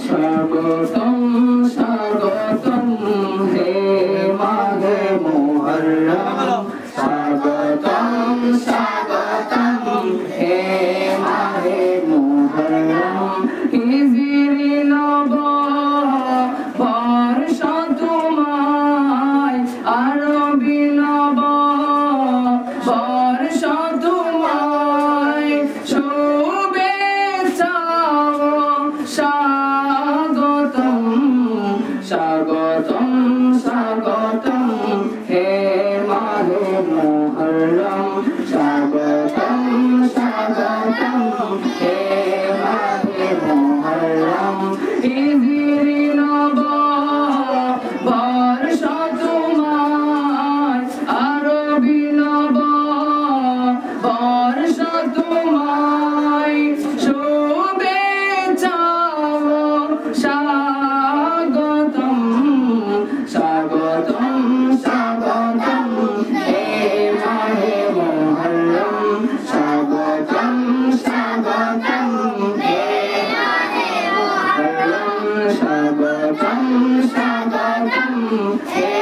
স্বাগতম স্বাগতম হে মাহে মুহররম স্বাগতম স্বাগতম হে মাহে মুহররম হিজরি নব বর্ষ তোমায় আরবি নব বর্ষ তোমায় শুভেচ্ছা স্বাগতম স্বাগতম স্বাগতম হে মাহে মুহররম স্বাগতম স্বাগতম হে মাহে মুহররম হিজরি নব বর্ষ তোমায় আরবি নব বর্ষ তোমায় শুভেচ্ছা স্বাগতম স্বাগতম স্বাগতম হে মাহে মুহররম স্বাগতম স্বাগতম হে মাহে মুহররম স্বাগতম স্বাগতম হে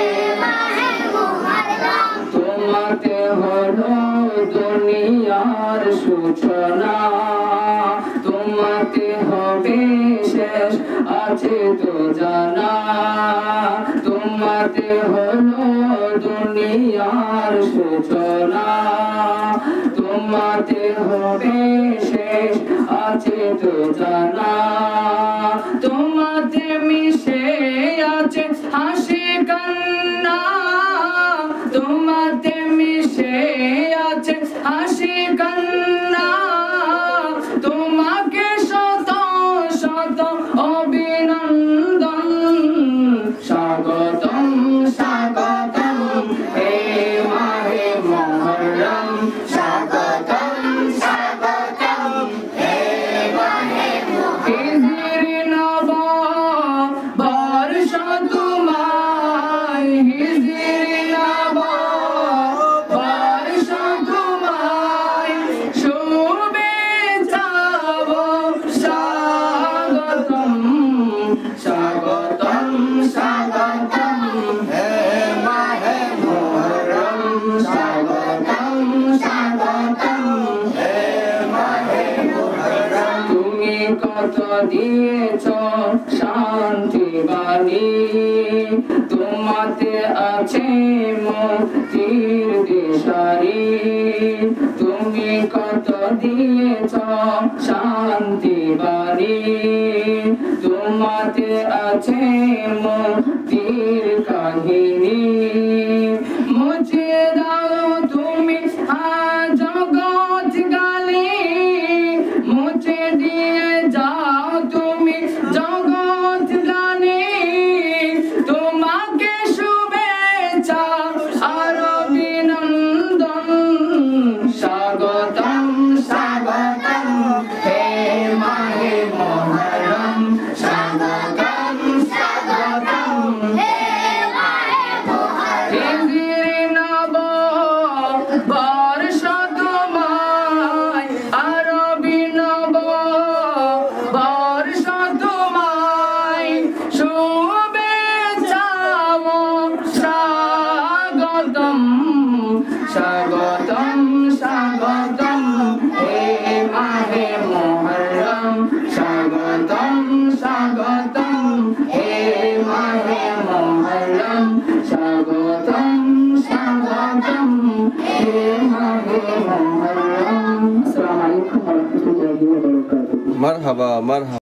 মাহে মুহররম তোমাতে হলো দুনিয়ার সূচনা তোমাতে হবে শেষ আছে তো জানা তোমাতে হলো দুনিয়ার সূচনা তোমাতে হবে শেষ আছে তো জানা তোমাতে মিশে আছে হাসি কান্না তোমাতে মিশে আছে হাসি কান্না তোমাকে শত শত অভিনন্দন স্বাগতম স্বাগতম হে মাহে মুহররম স্বাগতম স্বাগতম হে মাহে মুহররম হিজরি নব বর্ষ তোমায় হিজরি নব বর্ষ তোমায় শুভেচ্ছা স্বাগতম স্বাগতম স্বাগতম হে মাহে মুহররম স্বাগতম স্বাগতম হে মাহে মুহররম তুমি কত দিয়েছ শান্তি বাণী তোমাতে আছে মুক্তির দিশারি তুমি কত দিয়েছ শান্তি বাণী তোমাতে আছে মুক্তির কাহিনী মুছে দাও তুমি জগৎ গালি মুছে দিয়ে যাও তুমি জগৎ গালি তোমাকে শুভেচ্ছা আর অভিনন্দন স্বাগতম স্বাগতম হে মাহে মুহররম স্বাগতম স্বাগতম হে মাহে মুহররম হিজরি নব বর্ষ তোমায় আরবি নব বর্ষ তোমায় শুভেচ্ছা স্বাগতম স্বাগতম স্বাগতম হে মাহে মুহররম স্বাগতম স্বাগতম হে মাহে মুহররম স্বাগতম স্বাগতম হে মাহে মুহররম। আসসালামু আলাইকুম ওয়া রাহমাতুল্লাহি ওয়া বারাকাতুহু। মারহাবা মারহাবা।